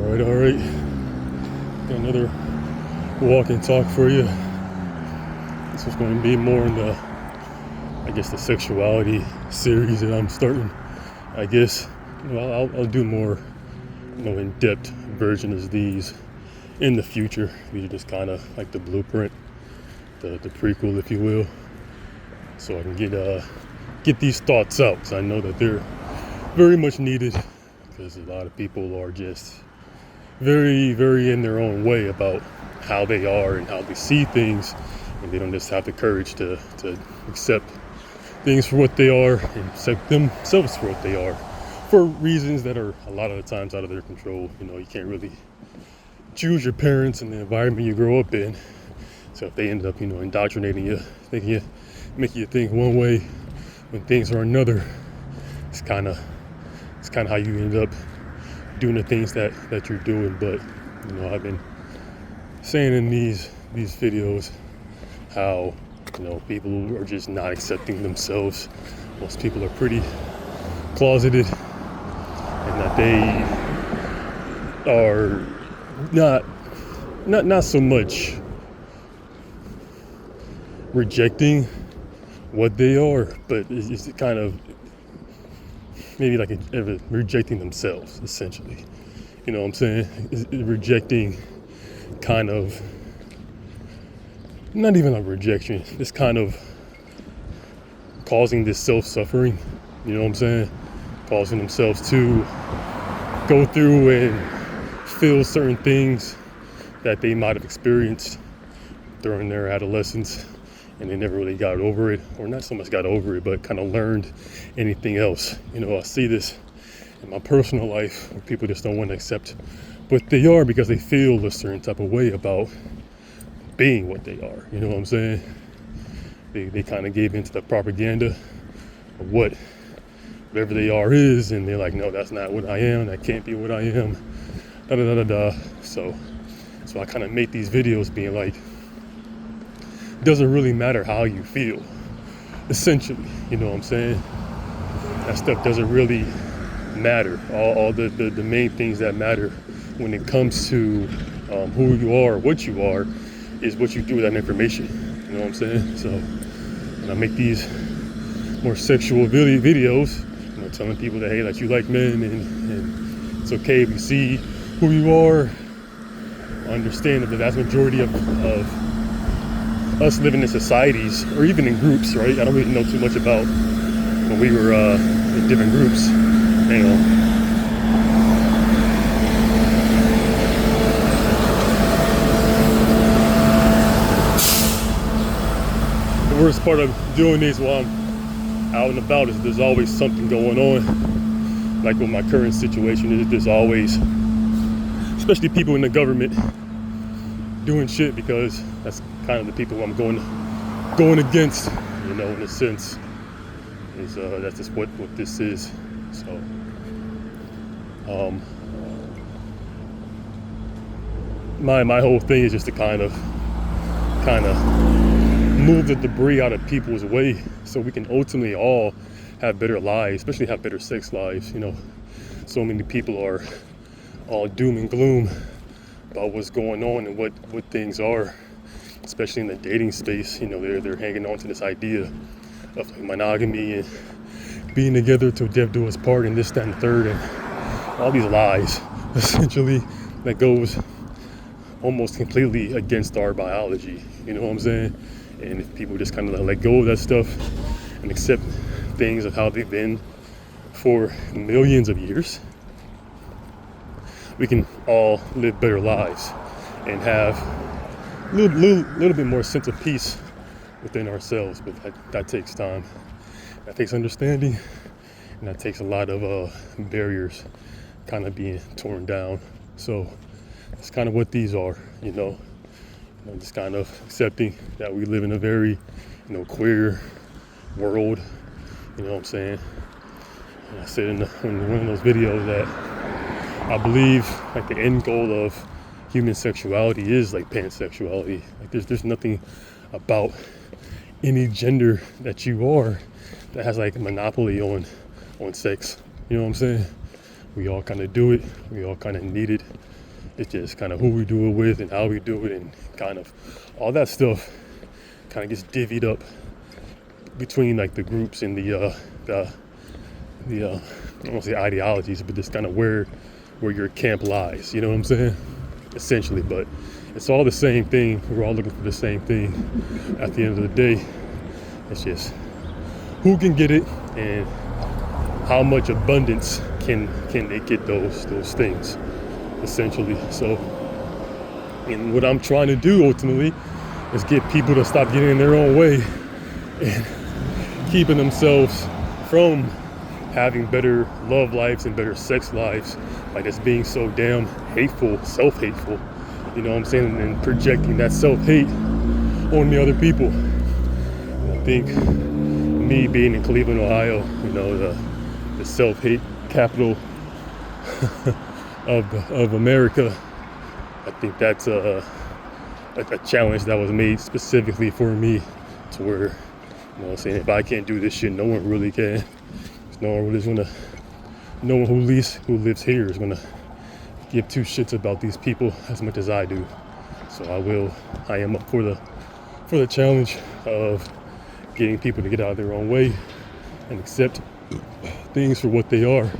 All right. Got another walk and talk for you. This is going to be more in the sexuality series that I'm starting. I'll do more, in-depth versions of these in the future. These are just kind of like the blueprint, the prequel, if you will. So I can get these thoughts out, because I know that they're very much needed, because a lot of people are just very, very in their own way about how they are and how they see things, and they don't just have the courage to accept things for what they are and accept themselves for what they are, for reasons that are a lot of the times out of their control. You can't really choose your parents and the environment you grow up in. So if they end up, indoctrinating you, making you think one way when things are another, it's kind of how you end up doing the things that you're doing. But I've been saying in these videos how people are just not accepting themselves. Most people are pretty closeted, and that they are not so much rejecting what they are, but it's kind of maybe like rejecting themselves, essentially. You know what I'm saying? It's rejecting, kind of, not even a rejection, it's kind of causing this self-suffering, you know what I'm saying? Causing themselves to go through and feel certain things that they might have experienced during their adolescence, and they never really got over it, or not so much got over it, but kind of learned anything else. I see this in my personal life, where people just don't want to accept what they are because they feel a certain type of way about being what they are. You know what I'm saying? They kind of gave into the propaganda of what whatever they are is, and they're like, no, that's not what I am, that can't be what I am, da da da da da. So I kind of make these videos being like, it doesn't really matter how you feel, essentially. You know what I'm saying? That stuff doesn't really matter. All the main things that matter when it comes to who you are, what you are, is what you do with that information. You know what I'm saying? So when I make these more sexual videos, telling people that, hey, that you like men, and it's okay if you see who you are, understand that the vast majority of us living in societies, or even in groups, right? I don't really know too much about when we were in different groups. Hang on. The worst part of doing this while I'm out and about is there's always something going on. Like with my current situation, there's always, especially people in the government, doing shit, because that's kind of the people I'm going against, in a sense. Is that's just what this is. So my whole thing is just to kind of move the debris out of people's way, so we can ultimately all have better lives, especially have better sex lives. So many people are all doom and gloom about what's going on and what things are, especially in the dating space. They're hanging on to this idea of like monogamy and being together till death do us part, and this, that, and the third, and all these lies, essentially, that goes almost completely against our biology. You know what I'm saying? And if people just kind of let go of that stuff and accept things of how they've been for millions of years, we can all live better lives and have a little bit more sense of peace within ourselves. But that takes time. That takes understanding, and that takes a lot of barriers kind of being torn down. So that's kind of what these are, just kind of accepting that we live in a very, queer world. You know what I'm saying? And I said in one of those videos that I believe like the end goal of human sexuality is like pansexuality. Like there's nothing about any gender that you are that has like a monopoly on sex. You know what I'm saying? We all kind of do it. We all kind of need it. It's just kind of who we do it with and how we do it, and kind of all that stuff kind of gets divvied up between like the groups and the I don't want to say ideologies, but just kind of where your camp lies. You know what I'm saying? Essentially, but it's all the same thing. We're all looking for the same thing. At the end of the day, it's just who can get it and how much abundance can they get those things, essentially. So, and what I'm trying to do ultimately is get people to stop getting in their own way and keeping themselves from having better love lives and better sex lives by just being so damn hateful, self-hateful, you know what I'm saying, and projecting that self-hate on the other people. And I think me being in Cleveland, Ohio, you know, the self-hate capital of America, I think that's a challenge that was made specifically for me, to where, you know what I'm saying, if I can't do this shit, no one really can. No one who lives here is gonna give two shits about these people as much as I do. So I am up for the challenge of getting people to get out of their own way and accept things for what they are,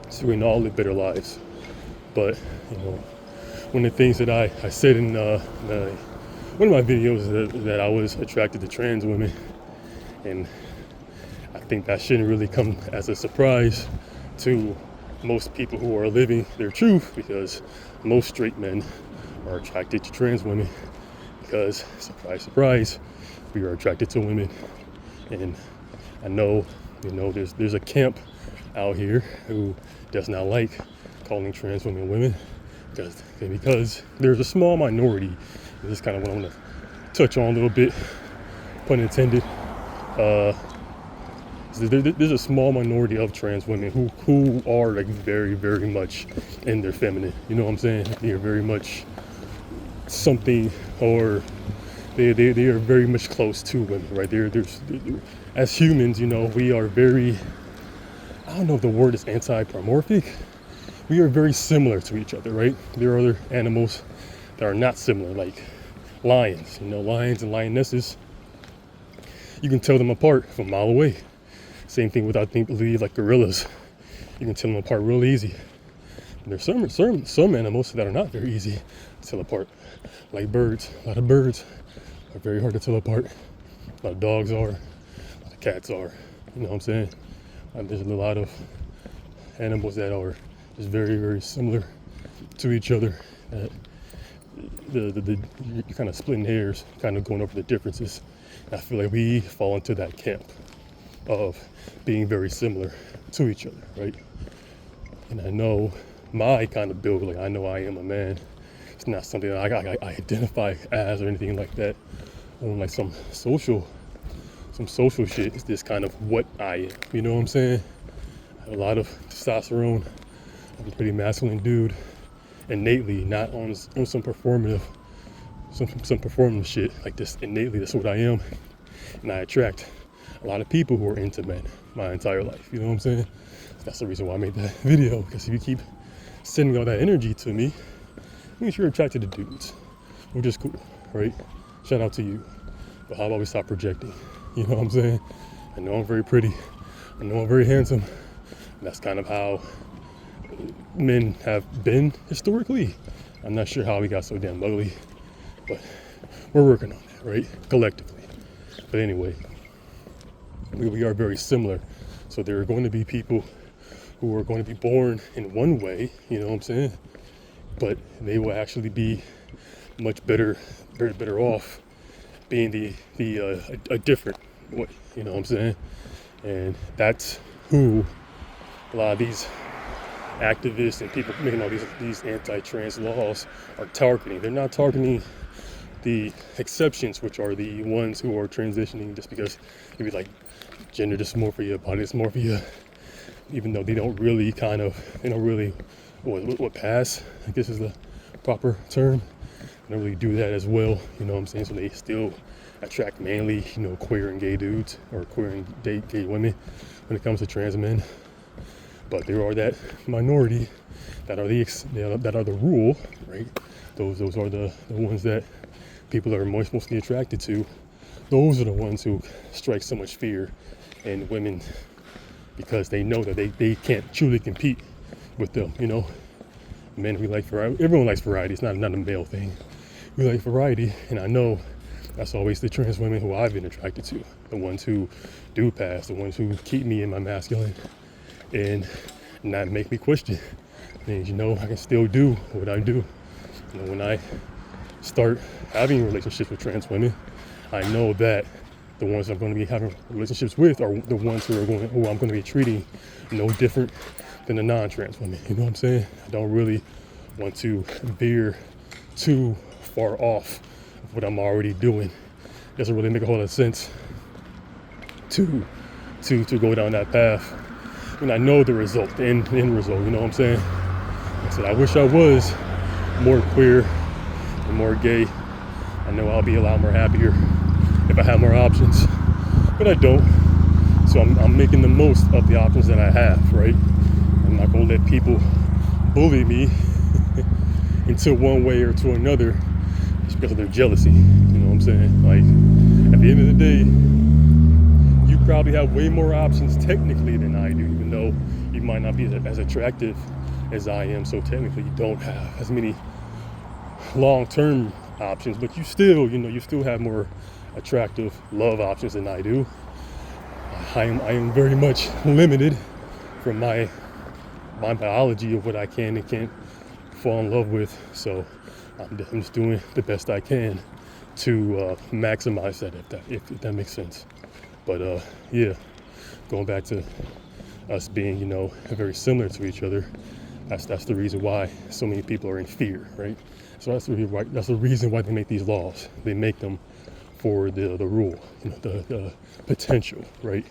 so we can all live better lives. But, you know, one of the things that I said in one of my videos that I was attracted to trans women, and I think that shouldn't really come as a surprise to most people who are living their truth, because most straight men are attracted to trans women because, surprise, surprise, we are attracted to women. And I know, you know, there's a camp out here who does not like calling trans women women because there's a small minority. This is kind of what I want to touch on a little bit, pun intended. There's a small minority of trans women who are like very, very much in their feminine. You know what I'm saying? They are very much something, or they are very much close to women, right? They're as humans, you know, we are very, I don't know if the word is anthropomorphic. We are very similar to each other, right? There are other animals that are not similar, like lions. You know, lions and lionesses, you can tell them apart from a mile away. Same thing with, I believe, like gorillas. You can tell them apart real easy. And there's some animals that are not very easy to tell apart, like birds. A lot of birds are very hard to tell apart. A lot of dogs are. A lot of cats are. You know what I'm saying? There's a lot of animals that are just very, very similar to each other. You're kind of splitting hairs, kind of going over the differences. And I feel like we fall into that camp of being very similar to each other, right? And I know my kind of build, like I know I am a man. It's not something that I identify as or anything like that. On like some social shit. It's just kind of what I am. You know what I'm saying? I have a lot of testosterone. I'm a pretty masculine dude, innately, not on some performative shit. Like this innately, that's what I am, and I attract a lot of people who are into men my entire life. You know what I'm saying? That's the reason why I made that video, because if you keep sending all that energy to me, it means you're attracted to dudes, which is cool, right? Shout out to you. But how about we stop projecting? You know what I'm saying? I know I'm very pretty. I know I'm very handsome. And that's kind of how men have been historically. I'm not sure how we got so damn ugly, but we're working on that, right? Collectively. But anyway, we are very similar. So there are going to be people who are going to be born in one way, you know what I'm saying? But they will actually be much better off being a different way, you know what I'm saying? And that's who a lot of these activists and people making all these anti-trans laws are targeting. They're not targeting the exceptions, which are the ones who are transitioning just because maybe like gender dysmorphia, body dysmorphia, even though they don't really what pass, I guess is the proper term. They don't really do that as well, you know what I'm saying? So they still attract mainly, you know, queer and gay dudes, or queer and gay women when it comes to trans men. But there are that minority that are that are the rule, right? Those are the ones that people are mostly attracted to. Those are the ones who strike so much fear in women because they know that they can't truly compete with them, you know. Men, we like variety. Everyone likes variety. It's not a male thing. We like variety, and I know that's always the trans women who I've been attracted to, the ones who do pass, the ones who keep me in my masculine and not make me question things. You know, I can still do what I do. You know, when I start having relationships with trans women, I know that the ones I'm going to be having relationships with are the ones who I'm going to be treating no different than the non-trans women. You know what I'm saying? I don't really want to veer too far off of what I'm already doing. It doesn't really make a whole lot of sense to go down that path. And I know the result, the end result, you know what I'm saying? I said, I wish I was more queer and more gay. I know I'll be a lot more happier if I have more options, but I don't. So I'm making the most of the options that I have, right? I'm not gonna let people bully me into one way or to another just because of their jealousy. You know what I'm saying? Like, at the end of the day, you probably have way more options technically than I do, even though you might not be as attractive as I am. So technically you don't have as many long-term options, but you still have more attractive love options than I do. I am very much limited from my biology of what I can and can't fall in love with. So I'm just doing the best I can to maximize that, if that makes sense. But yeah, going back to us being, you know, very similar to each other, that's the reason why so many people are in fear, right? So that's the reason why they make these laws. They make them for the rule, you know, the potential, right?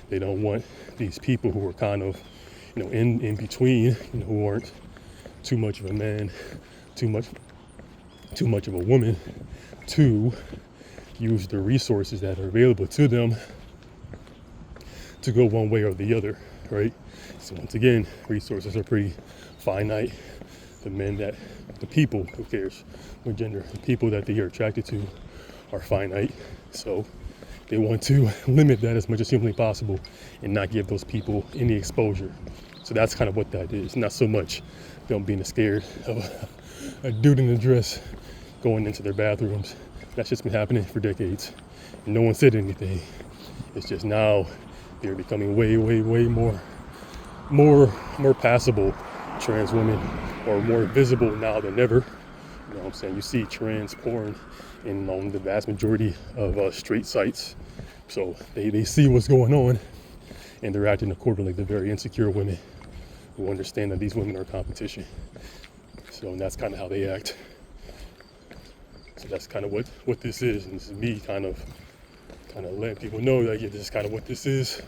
They don't want these people who are kind of, you know, in between, you know, who aren't too much of a man, too much of a woman, to use the resources that are available to them to go one way or the other, right? So once again, resources are pretty finite. The people, who cares what gender, the people that they are attracted to are finite. So they want to limit that as much as humanly possible and not give those people any exposure. So that's kind of what that is. Not so much them being scared of a dude in a dress going into their bathrooms. That's just been happening for decades. And no one said anything. It's just now they're becoming way more passable trans women, or more visible now than ever. You know what I'm saying? You see trans porn in the vast majority of straight sites. So they see what's going on and they're acting accordingly. They're very insecure women who understand that these women are competition. So, and that's kind of how they act. So that's kind of what this is. And this is me kind of letting people know that, yeah, this is kind of what this is.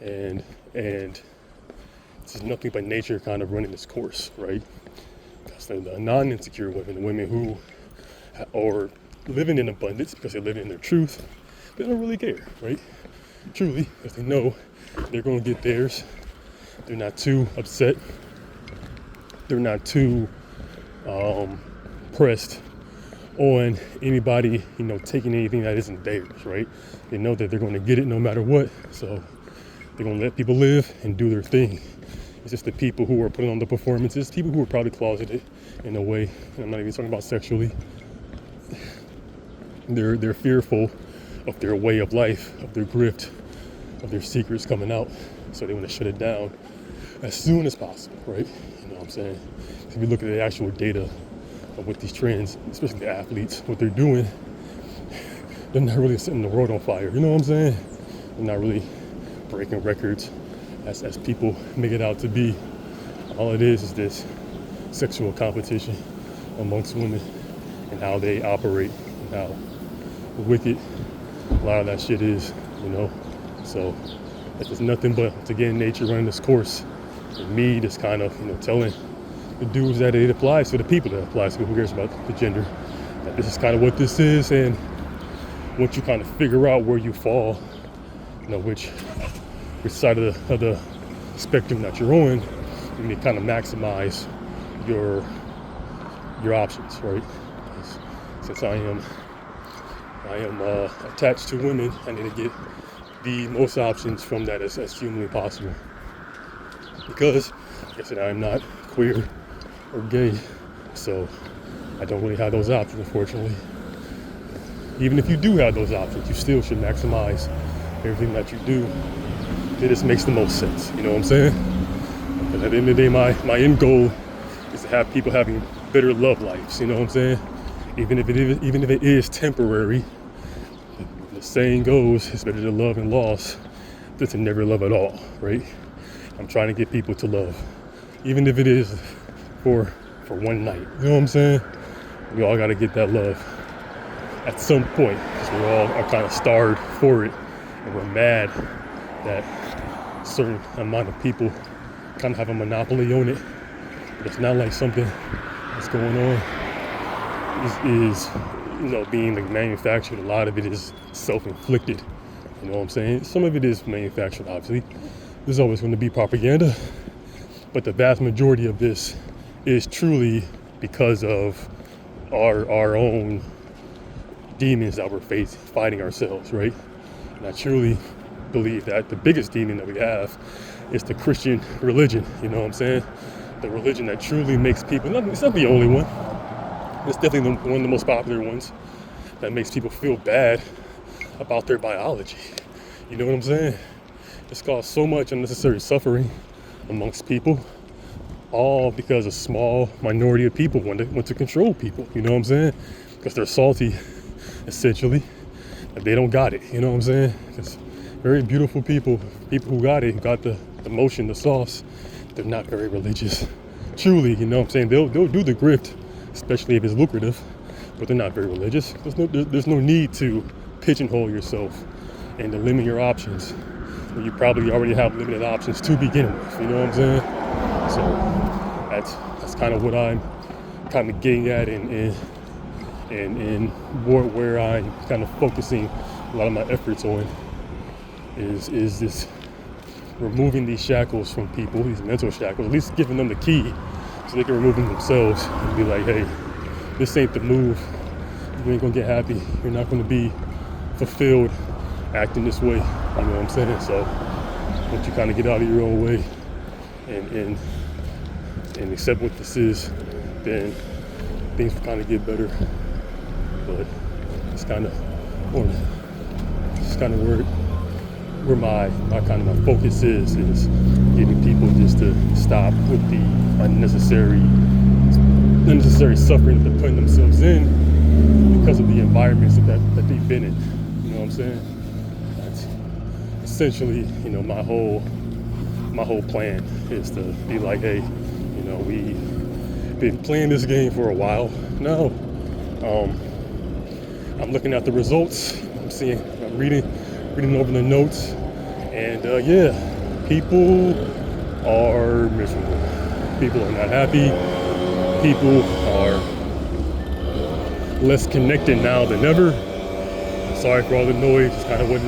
And this is nothing but nature kind of running its course, right? Because the non-insecure women, the women who are living in abundance because they're living in their truth, they don't really care, right? Truly, because they know they're going to get theirs. They're not too upset. They're not too pressed on anybody, you know, taking anything that isn't theirs, right? They know that they're going to get it no matter what. So they're going to let people live and do their thing. It's just the people who are putting on the performances, people who are probably closeted in a way. And I'm not even talking about sexually. They're fearful of their way of life, of their grift, of their secrets coming out. So they want to shut it down as soon as possible, right? You know what I'm saying? If you look at the actual data of what these trends, especially the athletes, what they're doing, they're not really setting the world on fire. You know what I'm saying? They're not really breaking records as people make it out to be. All it is this sexual competition amongst women and how they operate and how wicked a lot of that shit is, you know. So it's just nothing but, again, nature running this course, and me just kind of, you know, telling the dudes that it applies to, the people that it applies to, who cares about the gender, that this is kind of what this is. And once you kind of figure out where you fall, you know, which side of the spectrum that you're on, you need to kind of maximize your options, right? Since I am attached to women, I need to get the most options from that as humanly possible. Because, like I said, I'm not queer or gay, so I don't really have those options, unfortunately. Even if you do have those options, you still should maximize everything that you do. It just makes the most sense, you know what I'm saying? Because at the end of the day, my end goal is to have people having better love lives, you know what I'm saying? Even if it is temporary, the saying goes, it's better to love and loss than to never love at all, right? I'm trying to get people to love, even if it is for one night, you know what I'm saying? We all got to get that love at some point, because we all are kind of starved for it, and we're mad that a certain amount of people kind of have a monopoly on it. But it's not like something that's going on is being like manufactured. A lot of it is self-inflicted, you know what I'm saying? Some of it is manufactured, obviously. There's always going to be propaganda, but the vast majority of this is truly because of our own demons that we're fighting ourselves, right? And I truly believe that the biggest demon that we have is the Christian religion, you know what I'm saying? The religion that truly makes people, it's not the only one, it's definitely one of the most popular ones, that makes people feel bad about their biology, you know what I'm saying? It's caused so much unnecessary suffering amongst people, all because a small minority of people want to control people, you know what I'm saying? Because they're salty, essentially, that they don't got it, you know what I'm saying? Because very beautiful people who got it, who got the motion, the sauce, they're not very religious. Truly, you know what I'm saying? They'll do the grift, especially if it's lucrative, but they're not very religious. There's no need to pigeonhole yourself and to limit your options when you probably already have limited options to begin with, you know what I'm saying? So that's kind of what I'm kind of getting at and where I'm kind of focusing a lot of my efforts on is this removing these shackles from people, these mental shackles, at least giving them the key so they can remove them themselves and be like, hey, this ain't the move. You ain't gonna get happy. You're not gonna be fulfilled acting this way. You know what I'm saying? So once you kind of get out of your own way and accept what this is, then things will kind of get better. But it's kind of where my focus is getting people just to stop with the unnecessary suffering that they're putting themselves in because of the environments that they've been in. You know what I'm saying? That's essentially, my whole plan is to be like, hey, we've been playing this game for a while now. I'm looking at the results. I'm reading over the notes, and people are miserable. People are not happy. People are less connected now than ever. I'm sorry for all the noise. It's kind of what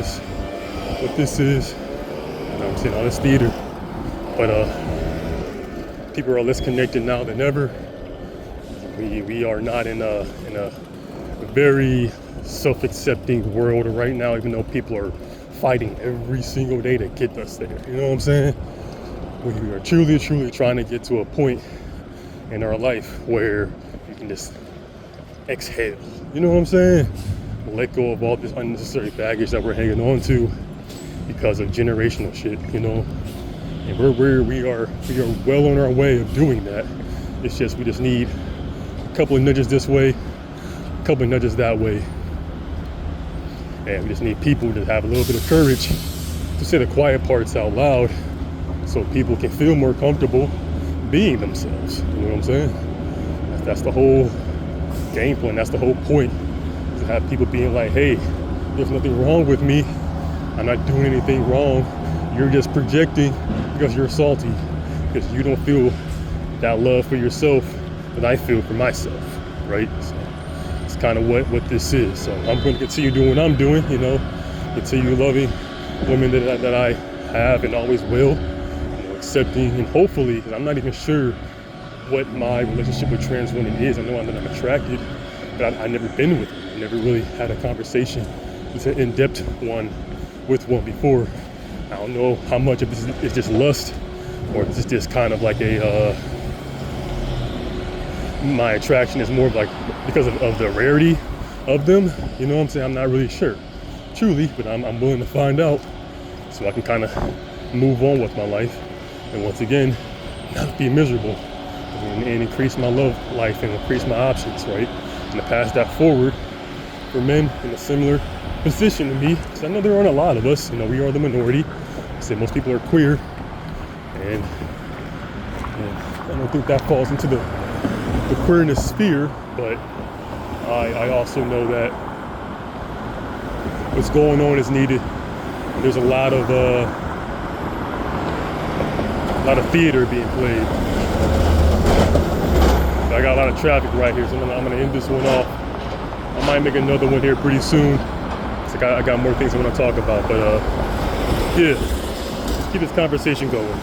this is. I'm saying all this theater, but people are less connected now than ever. We are not in a very self-accepting world right now, even though people are fighting every single day to get us there. You know what I'm saying? We are truly trying to get to a point in our life where you can just exhale. You know what I'm saying? Let go of all this unnecessary baggage that we're hanging on to because of generational shit, And we are well on our way of doing that. It's just we just need a couple of nudges this way, a couple of nudges that way. And we just need people to have a little bit of courage to say the quiet parts out loud so people can feel more comfortable being themselves. You know what I'm saying? That's the whole game plan. That's the whole point, to have people being like, hey, there's nothing wrong with me. I'm not doing anything wrong. You're just projecting because you're salty, because you don't feel that love for yourself that I feel for myself, right? So it's kind of what this is. So I'm going to continue doing what I'm doing, continue loving women that I have and always will, accepting, and hopefully, 'cause I'm not even sure what my relationship with trans women is. I know that I'm attracted, but I've never been with one. I never really had a conversation, it's an in-depth one with one before. I don't know how much of this is just lust, or is this just kind of like a my attraction is more of like because of the rarity of them. You know what I'm saying? I'm not really sure, truly, but I'm willing to find out so I can kind of move on with my life, and once again, not be miserable, and increase my love life and increase my options, right? And to pass that forward for men in a similar position to me, because I know there aren't a lot of us. You know, we are the minority. I say most people are queer, and I don't think that falls into the queerness sphere, but I also know that what's going on is needed. There's a lot of theater being played. I got a lot of traffic right here, so I'm gonna end this one off. I might make another one here pretty soon. I got more things I want to talk about, but yeah, let's keep this conversation going.